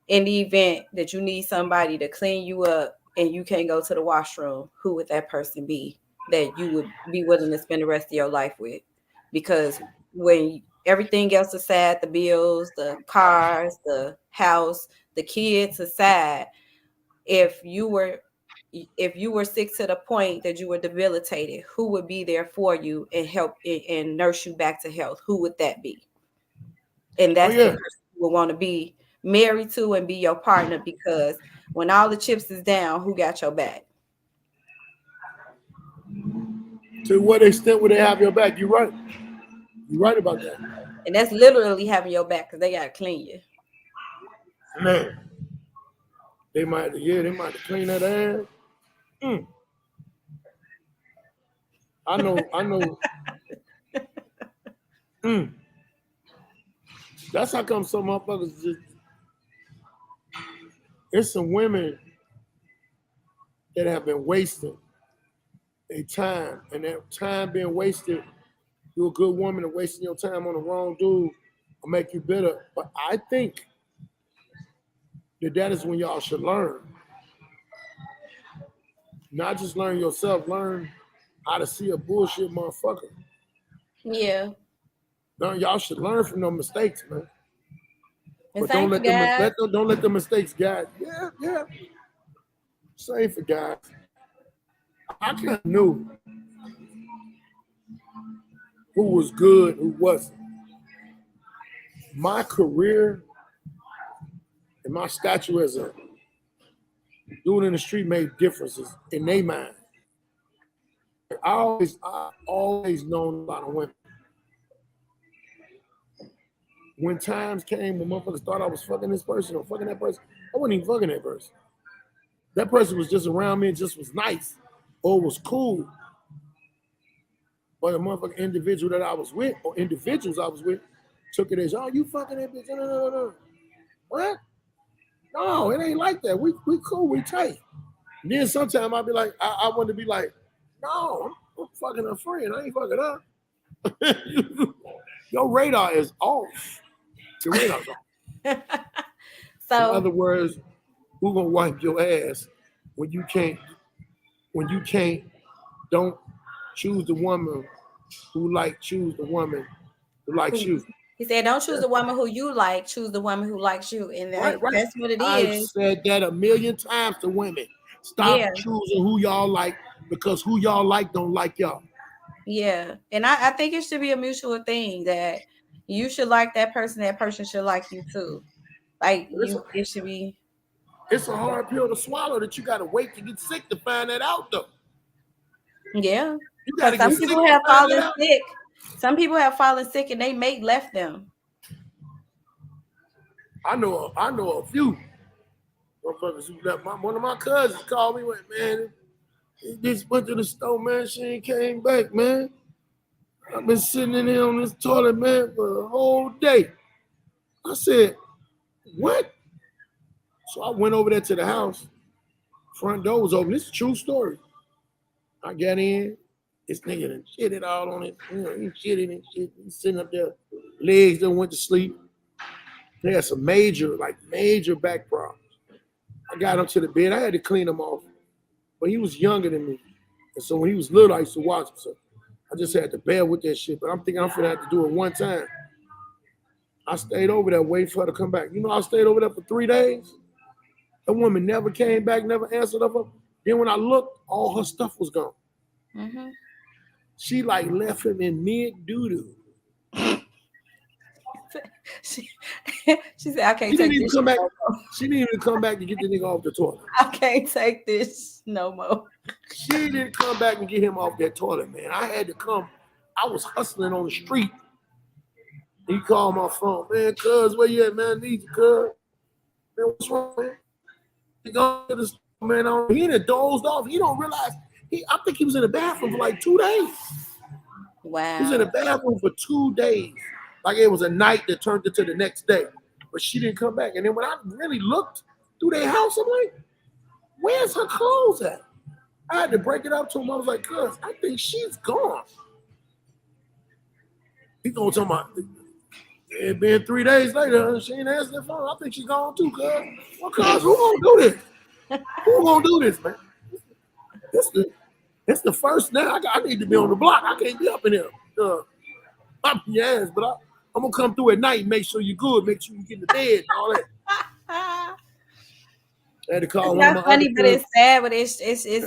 in the event that you need somebody to clean you up, and you can't go to the washroom, who would that person be that you would be willing to spend the rest of your life with? Because when everything else aside, the bills, the cars, the house, the kids aside, if you were sick to the point that you were debilitated, who would be there for you and help and nurse you back to health? Who would that be? And that's the person you would want to be married to and be your partner, because when all the chips is down, who got your back? To what extent would they have your back? You're right. You're right about that. And that's literally having your back, because they got to clean you. Man, they might have to clean that ass. I know. That's how come some motherfuckers just. It's some women that have been wasting their time, and that time being wasted, you're a good woman and wasting your time on the wrong dude will make you bitter. But I think that is when y'all should learn. Not just learn yourself, learn how to see a bullshit motherfucker. Yeah. Y'all should learn from no mistakes, man. And But don't let the mistakes guide. Yeah. Same for guys. I kind of knew who was good, who wasn't. My career and my stature as a dude in the street made differences in their mind. I always known a lot of women. When times came when motherfuckers thought I was fucking this person or fucking that person, I wasn't even fucking that person. That person was just around me and just was nice or was cool. But the motherfucking individual that I was with or individuals I was with took it as, oh, you fucking that bitch. No. What? No, it ain't like that. We cool, we tight. And then sometimes I'll be like, I want to be like, no, I'm fucking a friend. I ain't fucking her. Your radar is off. Your radar's off. So, in other words, who gonna wipe your ass when you can't, don't choose the woman who choose the woman who likes you. He said, don't choose the woman who you like, choose the woman who likes you. And Right. that's what it is. I've said that a million times to women. Stop choosing who y'all like, because who y'all like don't like y'all. Yeah. And I think it should be a mutual thing that you should like that person should like you too. It should be. It's a hard pill to swallow that you got to wait to get sick to find that out, though. Yeah. You got to Some people have fallen sick. Some people have fallen sick and they mate left them. I know a few motherfuckers who left. One of my cousins called me, man, he just went to the store, man. She ain't came back, man. I've been sitting in here on this toilet, man, for a whole day. I said, what? So I went over there to the house. Front door was open. This is a true story. I got in. This nigga done shitted all on it. You know, he shitted and shit. He's sitting up there. Legs done went to sleep. They had some major back problems. I got him to the bed. I had to clean him off. But he was younger than me. And so when he was little, I used to watch him. So I just had to bear with that shit. But I'm thinking I'm finna have to do it one time. I stayed over there waiting for her to come back. You know, I stayed over there for 3 days. The woman never came back, never answered her. Then when I looked, all her stuff was gone. Mm-hmm. She left him in mid doo-doo. She said, I can't take this. Come back. She didn't even come back to get the nigga off the toilet. I can't take this no more. She didn't come back and get him off that toilet, man. I had to come. I was hustling on the street. He called my phone. Man, cuz, where you at, man? I need you, cuz. Man, what's wrong, man? He gone to the store, man. He done dozed off. He don't realize. I think he was in the bathroom for 2 days. Wow. He was in the bathroom for 2 days. Like it was a night that turned into the next day. But she didn't come back. And then when I really looked through their house, I'm like, where's her clothes at? I had to break it up to him. I was like, cuz, I think she's gone. He gonna tell me, it been 3 days later, she ain't answering the phone. I think she's gone too, cuz. Well, cuz, who gonna do this? Who gonna do this, man? It's the first now. I need to be on the block. I can't be up in there. Up in your ass, but I'm gonna come through at night and make sure you're good, make sure you get in the bed and all that. I had to call It's one of not my funny, other but cousins. it's sad, but it's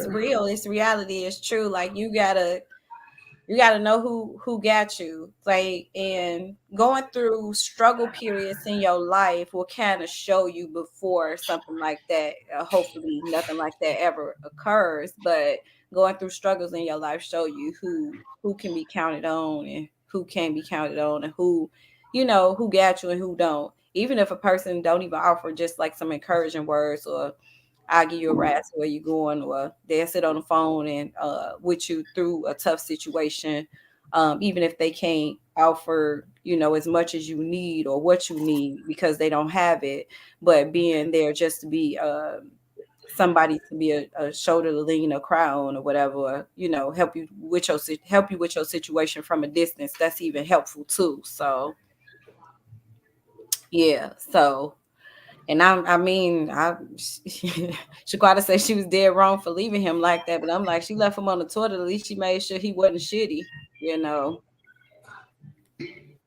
real. It's reality. It's true. Like you gotta know who got you. Like, and going through struggle periods in your life will kind of show you before something like that. Hopefully nothing like that ever occurs, but going through struggles in your life show you who can be counted on and who can't be counted on, and who who got you and who don't. Even if a person don't even offer just like some encouraging words, or I'll give you a ride to where you going, or they'll sit on the phone and with you through a tough situation, even if they can't offer as much as you need or what you need because they don't have it, but being there just to be somebody to be a shoulder to lean or cry on or whatever, help you with your situation from a distance. That's even helpful too. So yeah, so. And I mean, Shaquata said she was dead wrong for leaving him like that, but I'm like, she left him on the toilet. At least she made sure he wasn't shitty,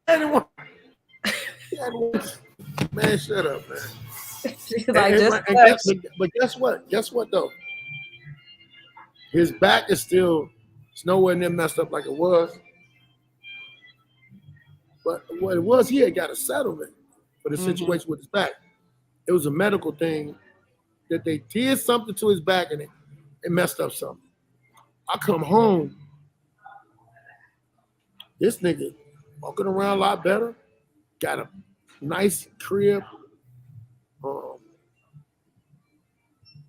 Anyone, man, shut up, man. She's like, just But guess what? Guess what though? His back is still, it's nowhere near messed up like it was. But what it was, he had got a settlement for the situation with his back. It was a medical thing that they did something to his back and it messed up something. I come home, this nigga walking around a lot better, got a nice crib,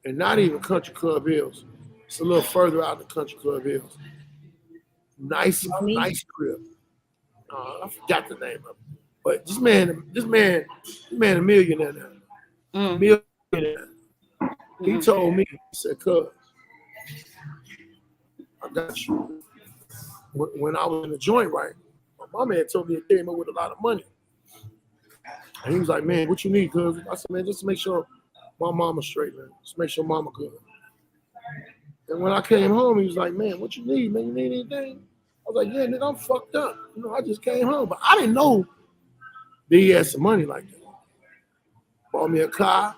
and not even Country Club Hills. It's a little further out the Country Club Hills. Nice crib. I forgot the name of it. But this man a millionaire now. Millionaire. He told me, he said, cuz, I got you. When I was in the joint, right, my man told me he came up with a lot of money. And he was like, man, what you need, cuz? I said, man, just to make sure my mama's straight, man. Just make sure mama good. And when I came home, he was like, man, what you need, man? You need anything? I was like, yeah, nigga, I'm fucked up. I just came home. But I didn't know that he had some money like that. Bought me a car,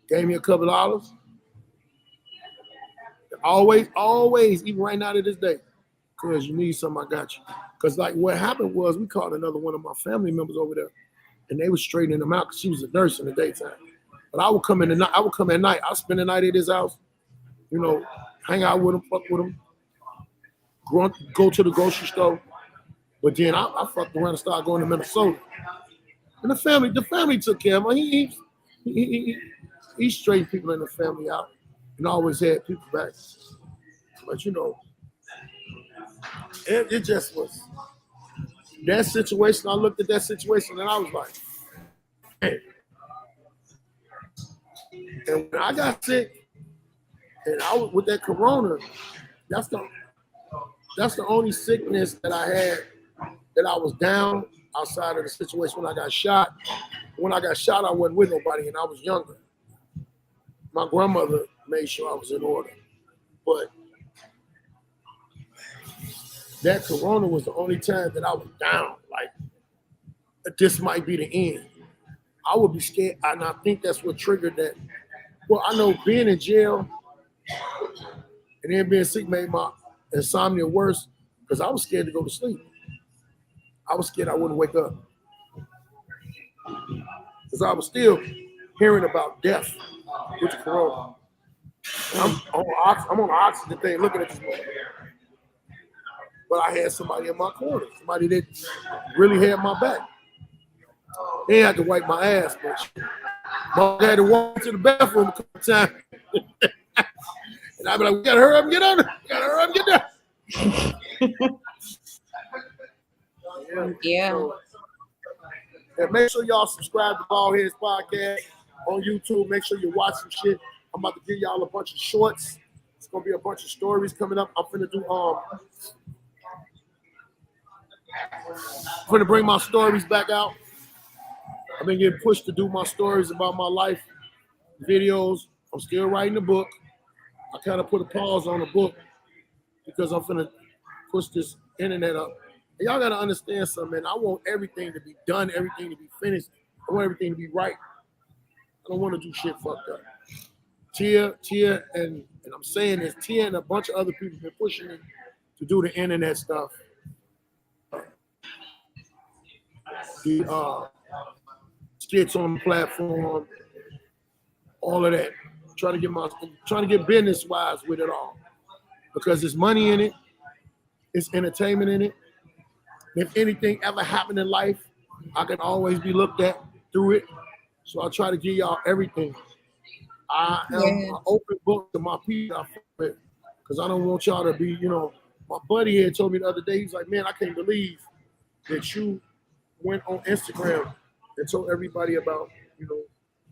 gave me a couple dollars. Always, even right now to this day, cuz you need something, I got you. Cuz like what happened was we called another one of my family members over there, and they were straightening them out because she was a nurse in the daytime. But I would come at night. I'd spend the night at his house, hang out with him, fuck with him, go to the grocery store. But then I fucked around and started going to Minnesota. And the family took care of him. He straightened people in the family out and always had people back. But it just was that situation. I looked at that situation and I was like, hey. And when I got sick and I was with that corona, that's the only sickness that I had that I was down outside of the situation when I got shot. When I got shot, I wasn't with nobody and I was younger. My grandmother made sure I was in order. But that corona was the only time that I was down. Like, this might be the end. I would be scared, and I think that's what triggered that. Well, I know being in jail and then being sick made my insomnia worse because I was scared to go to sleep. I was scared I wouldn't wake up. Because I was still hearing about death with the corona. I'm on the oxygen thing looking at this man. But I had somebody in my corner, somebody that really had my back. They had to wipe my ass, but I had to walk to the bathroom a couple times. And I'd be like, we gotta hurry up and get on it. We gotta hurry up and get there. Yeah. So, and make sure y'all subscribe to Baldheads Podcast on YouTube. Make sure you watch some shit. I'm about to give y'all a bunch of shorts. It's gonna be a bunch of stories coming up. I'm finna bring my stories back out. I've been getting pushed to do my stories about my life videos I'm still writing the book. I kind of put a pause on the book because I'm finna push this internet up. And y'all gotta understand something, man. I want everything to be done, everything to be finished. I want everything to be right. I don't want to do shit fucked up. Tia, and I'm saying this, Tia and a bunch of other people have been pushing me to do the internet stuff. The skits on the platform, all of that. Trying to get business wise with it all. Because there's money in it, it's entertainment in it. If anything ever happened in life, I can always be looked at through it. So I try to give y'all everything. I am an open book to my people because I don't want y'all to be, my buddy here told me the other day, he's like, man, I can't believe that you went on Instagram and told everybody about,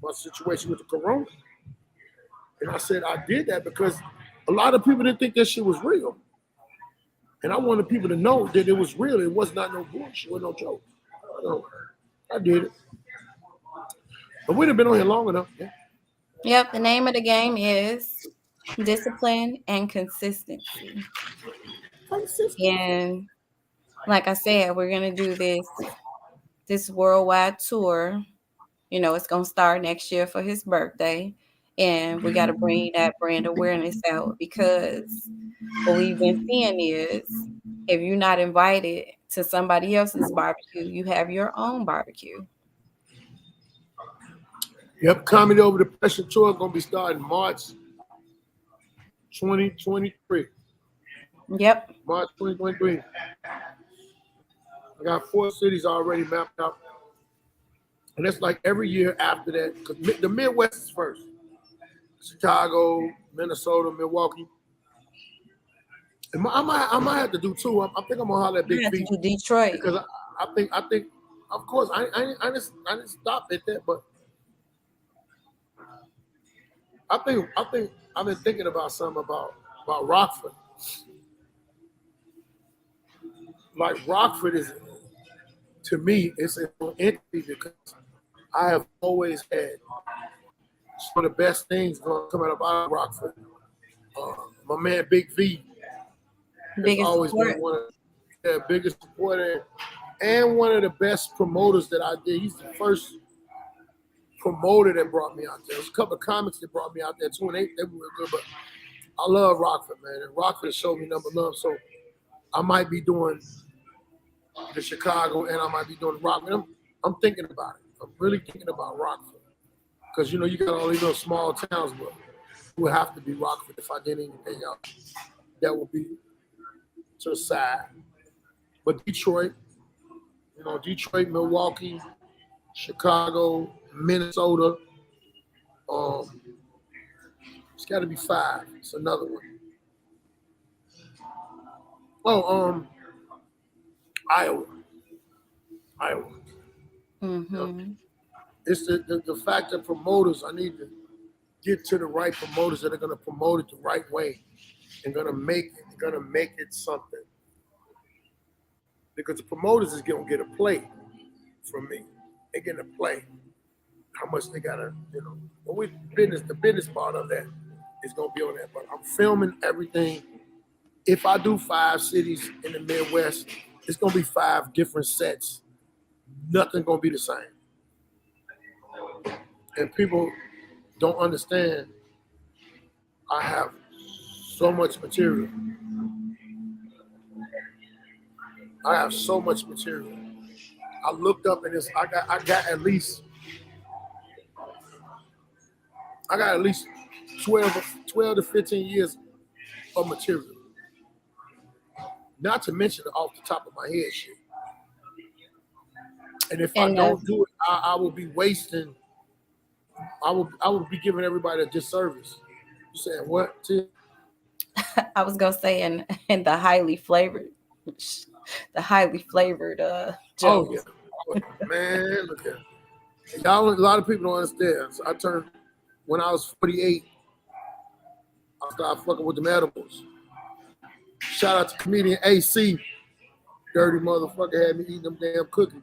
my situation with the corona. And I said, I did that because a lot of people didn't think that shit was real. And I wanted people to know that it was real. It was not no bullshit. It was no joke. I did it. But we'd have been on here long enough. Yeah. Yep, the name of the game is discipline and consistency. And like I said, we're going to do this worldwide tour. It's going to start next year for his birthday. And we got to bring that brand awareness out because what we've been seeing is if you're not invited to somebody else's barbecue, you have your own barbecue. Yep, Comedy Over the Pressure Tour going to be starting March 2023. Yep. March 2023. I got 4 cities already mapped out. And that's like every year after that. Because the Midwest is first. Chicago, Minnesota, Milwaukee. And I might have to do 2. I think I'm going to holler at Big Feet. Detroit. Because I think, of course, I didn't stop at that, but I think I've been thinking about something about Rockford. Like Rockford is, to me, it's an entity because I have always had some of the best things coming up out of Rockford. My man Big V has always been one of the biggest supporter and one of the best promoters that I did. He's the first promoter that brought me out there. There's a couple of comics that brought me out there too, and they were real good. But I love Rockford, man, and Rockford showed me number love. So I might be doing the Chicago, and I might be doing Rockford. I'm thinking about it. I'm really thinking about Rockford because you got all these little small towns, but it would have to be Rockford if I did anything else. That would be to the side. But Detroit, Detroit, Milwaukee, Chicago, Minnesota. It's got to be 5. It's another one. Oh, Iowa. Mm-hmm. It's the fact that promoters, I need to get to the right promoters that are going to promote it the right way and going to make it something. Because the promoters is going to get a play from me. They're getting a play. How much they got to, the business part of that is going to be on that. But I'm filming everything. If I do 5 cities in the Midwest, it's going to be 5 different sets. Nothing going to be the same. And people don't understand I have so much material. I have so much material. I looked up and I got at least 12 to 15 years of material. Not to mention off the top of my head shit. And if I don't do it, I will be wasting. I will be giving everybody a disservice. You saying what, Tim? I was gonna say in the highly flavored jokes. Oh yeah, man, look at it. Y'all. A lot of people don't understand. So when I was 48, I started fucking with them edibles. Shout out to comedian AC. Dirty motherfucker had me eating them damn cookies.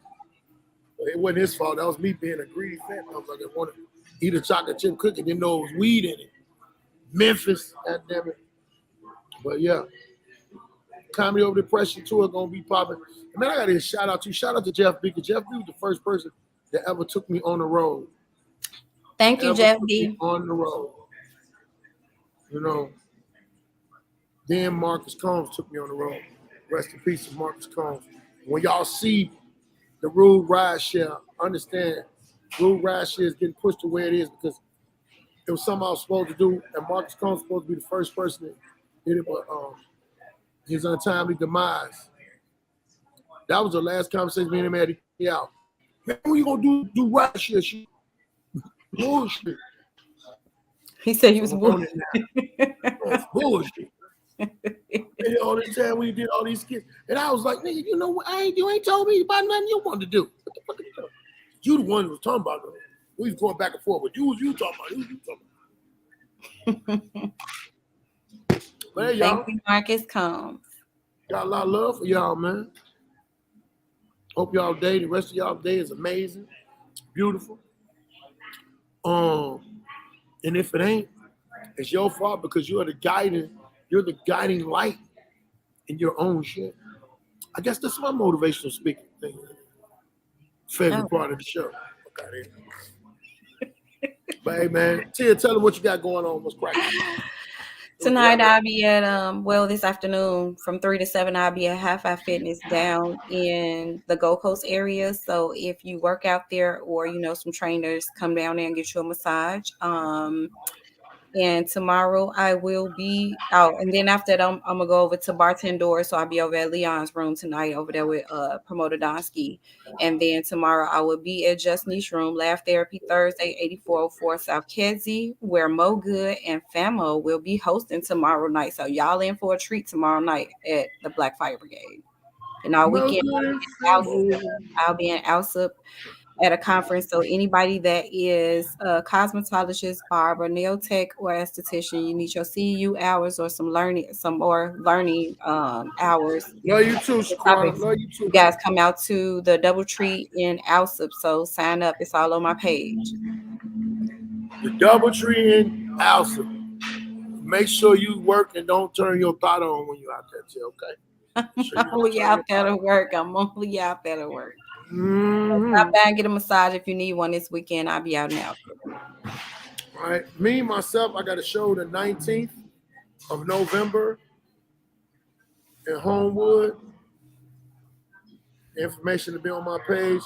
But it wasn't his fault. That was me being a greedy fat motherfucker. Wanted to eat a chocolate chip cookie, didn't know it was weed in it. Memphis, God damn it. But yeah, Comedy Over Depression tour gonna be popping. Man, I gotta shout out to Jeff B, because Jeff B was the first person that ever took me on the road. Thank you, Jeff B. On the road. You know. Then Marcus Combs took me on the road. Rest in peace to Marcus Combs. When y'all see the Rude Ride Share, understand Rude Ride Share is getting pushed the way it is because it was something I was supposed to do, and Marcus Combs was supposed to be the first person that did it, but his untimely demise. That was the last conversation me and him had to get out. Man, when you gonna do Ride Share shit? Bullshit. He said he was on it now. That's bullshit. And all this time we did all these skits, and I was like, nigga, you know what? You ain't told me about nothing you wanted to do. What the fuck are you doing? You the one who was talking about it. We was going back and forth, but you talking about it. But hey, y'all. Thank you, Marcus Combs. Got a lot of love for y'all, man. Hope y'all day, the rest of y'all day is amazing, beautiful. And if it ain't, it's your fault because you're the guiding light in your own shit. I guess that's my motivational speaking thing. Favorite part of the show. Okay. But hey, man, Tia, tell them what you got going on. What's cracking? Tonight I'll be at this afternoon from 3 to 7 I'll be at Hi-Fi Fitness down in the Gold Coast area. So if you work out there or you know some trainers, come down there and get you a massage. And tomorrow I will be out, and then after that I'm gonna go over to Bartendor. So I'll be over at Leon's room tonight over there with promoter Donsky, and then tomorrow I will be at Just Niche Room, Laugh Therapy Thursday, 8404 South Kedzie, where Mo Good and Famo will be hosting tomorrow night. So y'all in for a treat tomorrow night at the Black Fire Brigade. And all weekend I'll be in Alsup at a conference. So anybody that is a cosmetologist, barber, nail tech, or esthetician, you need your CEU hours or some more learning hours. Love you too, Shaquana. Love you too. You guys come out to the Doubletree in Alsup. So sign up. It's all on my page. The Doubletree in Alsup. Make sure you work and don't turn your thought on when you're out there, too, okay? I'm only out there to work. Mm-hmm. Stop by and get a massage if you need one this weekend. I'll be out now. All right. Me, myself, I got a show the 19th of November in Homewood. The information to be on my page.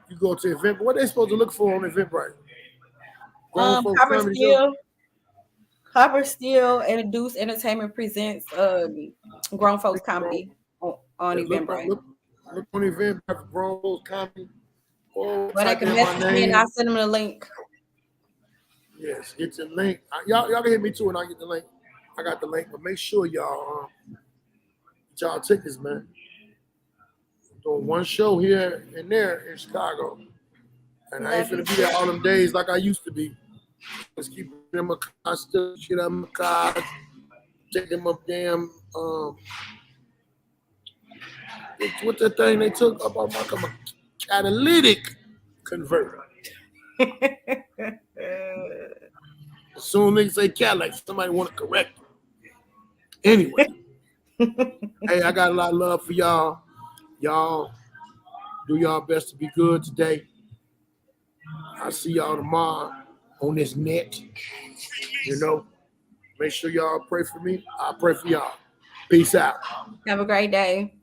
You go to event. What are they supposed to look for on Eventbrite? Copper Steel and Deuce Entertainment presents Grown Folks Comedy on Eventbrite. Look on Eventbrite for Grown Folks Comedy. Well, they can message me and I'll send them the link. Yes, get the link. Y'all can hit me too and I'll get the link. I got the link, but make sure y'all get y'all tickets, man. I'm doing one show here and there in Chicago. And I ain't finna be there all them days like I used to be. Let's keep them a car, still shit up my car, take them up damn what's that thing they took up on my catalytic converter. As soon as they say Cadillac, somebody want to correct it. Anyway, hey, I got a lot of love for y'all. Y'all do y'all best to be good today. I'll see y'all tomorrow on this net. You know, make sure y'all pray for me. I'll pray for y'all. Peace out. Have a great day.